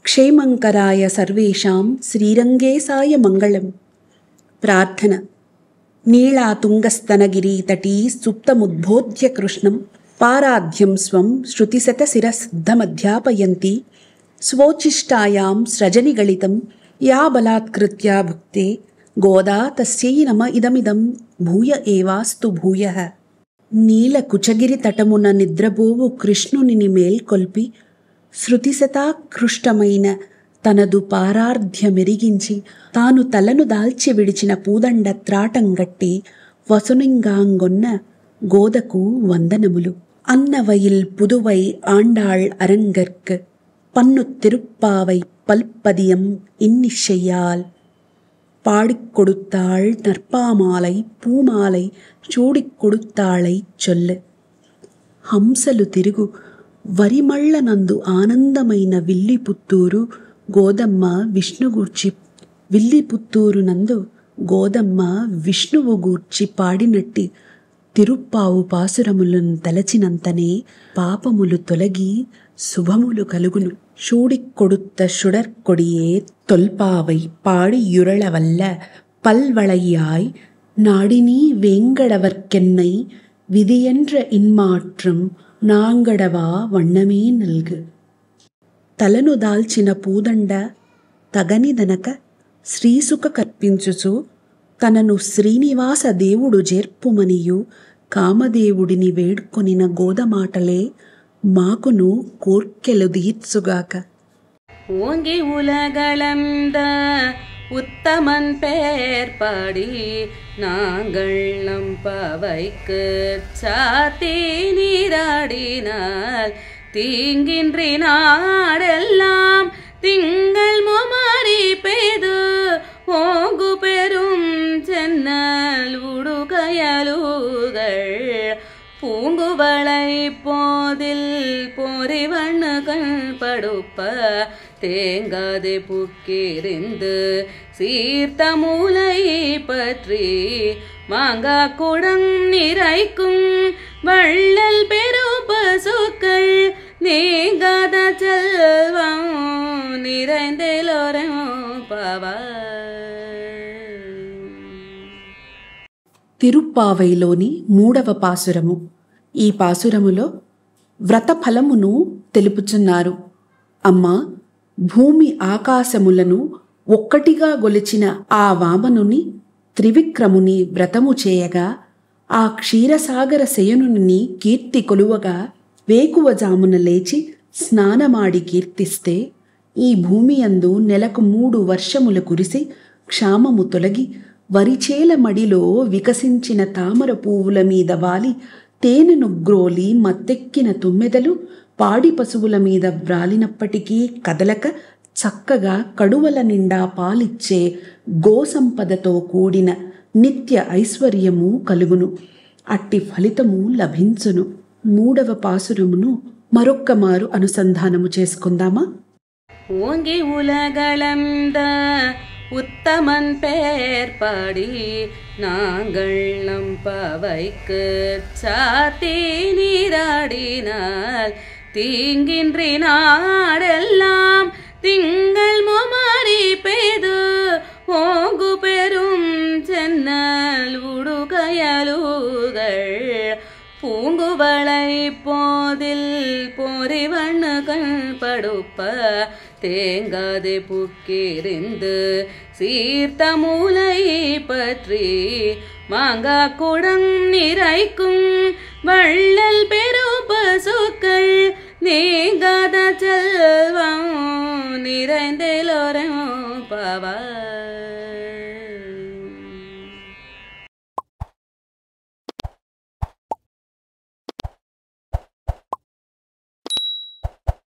క్షేమంకరాయ సర్వేషాం శ్రీరంగేశాయ మంగళం. ప్రార్థన. నీళాతుంగస్తనగిరీతటీ సుప్తముద్బోధ్య కృష్ణం పారాధ్యం స్వం శృతిశతశిరసిద్ధమధ్యాపయంతి స్వోచ్ఛిష్టాయాం స్రజనిగళితం యా బలాత్కృత్య భుక్తే గోదా తస్యై నమ ఇదమిదం భూయ ఏవాస్తు భూయః. నీల కుచగిరి తటమున నిద్రపోవు కృష్ణునిని మేల్కొల్పి శృతిశతాకృష్టమైన తనదు పారార్ధ్యమెరిగించి తాను తలను దాల్చి విడిచిన పూదండ త్రాటంగట్టి వసునింగాంగొన్న గోదకు వందనములు. అన్నవయిల్ పుదువై ఆండాళ్ అరంగర్క్ పన్ను తిరుప్పావై పల్పదియం இன்னிசையால் பாடிக் கொடுத்தாள் நற்பாமாலை పూమాలై చూడిక్ కొడుతాళై చొల్లె. హంసలు తిరుగు వరిమళ్ళనందు ఆనందమైన విల్లిపుత్తూరు గోదమ్మ విష్ణుగూర్చి విల్లిపుత్తూరునందు గోదమ్మ విష్ణువు గూర్చి పాడినట్టి తిరుప్పావు పాసురములను తలచినంతనే పాపములు తొలగి శుభములు కలుగును. షూడిక్ కొడుத்த சுடற்கொடியே தொல்பாவை பாடியுரளவல்ல பல்வளையாய் நாடினீ வேங்கடவர்க்கென்னை విధియండ్ర ఇన్మాట్రం నాంగడవా వన్నమే నల్గు. తలను దాల్చిన పూదండ తగనిదనక శ్రీసుక కర్పించుచు తనను శ్రీనివాస దేవుడు జేర్పుమనియు కామదేవుడిని వేడుకొనిన గోదమాటలే మాకును కోర్కెలు తీర్చుగాక. ஓங்கி உலகளந்த உத்தமன் பெயர் பாடி நாங்கள் நம் பாவைக்கு சாத்தி நீராடினால் தீங்கின்றி நாடெல்லாம் திங்கள் முமாரி பெய்து ஓங்கு பெரும் சென்னல் உடுகயலுகள் பூங்குவளை போதில் பொறிவண்ணுகள் படுப்ப தேங்காதே புக்கிரிந்து சீர்த்த மூலை பற்றி மாங்கா குடம் நிறைக்கும் வள்ளல் பெரும் பசுக்கள் நீங்காத செல்வம் நிறைந்தெல்லோரும் பாவாய். తిరుప్పావైలోని 3వ పాసురము. ఈ పాసురములో వ్రతఫలమును తెలుపుచున్నారు. అమ్మా, భూమి ఆకాశములను ఒక్కటిగా గొలిచిన ఆ వామనుని త్రివిక్రముని వ్రతము చేయగా ఆ క్షీరసాగర శయనుని కీర్తి కొలువగా వేకువజామున లేచి స్నానమాడి కీర్తిస్తే ఈ భూమి యందు నెలకు 3 వర్షములు కురిసి క్షామము తొలగి వరిచేల మడిలో వికసించిన తామర పువ్వుల మీద వాలి తేనెను గ్రోలి మత్తెక్కిన తుమ్మెదలు పాడి పశువుల మీద వ్రాలినప్పటికీ కదలక చక్కగా కడువల నిండా పాలిచ్చే గోసంపదతో కూడిన నిత్య ఐశ్వర్యము కలుగును. అట్టి ఫలితము లభించును. 3వ పాసురమును మరొక్క మారు అనుసంధానము చేసుకుందామా? ஓங்கி உலகளந்த உத்தமன் பெயர் பாடி நாங்கள் நம் பாவைக்கு சாத்தி நீராடினால் தீங்கின்றி நாடெல்லாம் திங்கள் முமாரி பெய்து ஓங்கு பெரும் சென்னல் உடுகயலுகள் பூங்குவளை போதில் பொறிவண்ணுகள் படுப்ப தேங்காதே புக்கிரிந்து சீர்த்த மூலை பற்றி மாங்கா குடம் நிறைக்கும் வள்ளல் பெரும் பசுக்கள் நீங்காத செல்வம் நிறைந்தெல்லோரும் பாவாய்.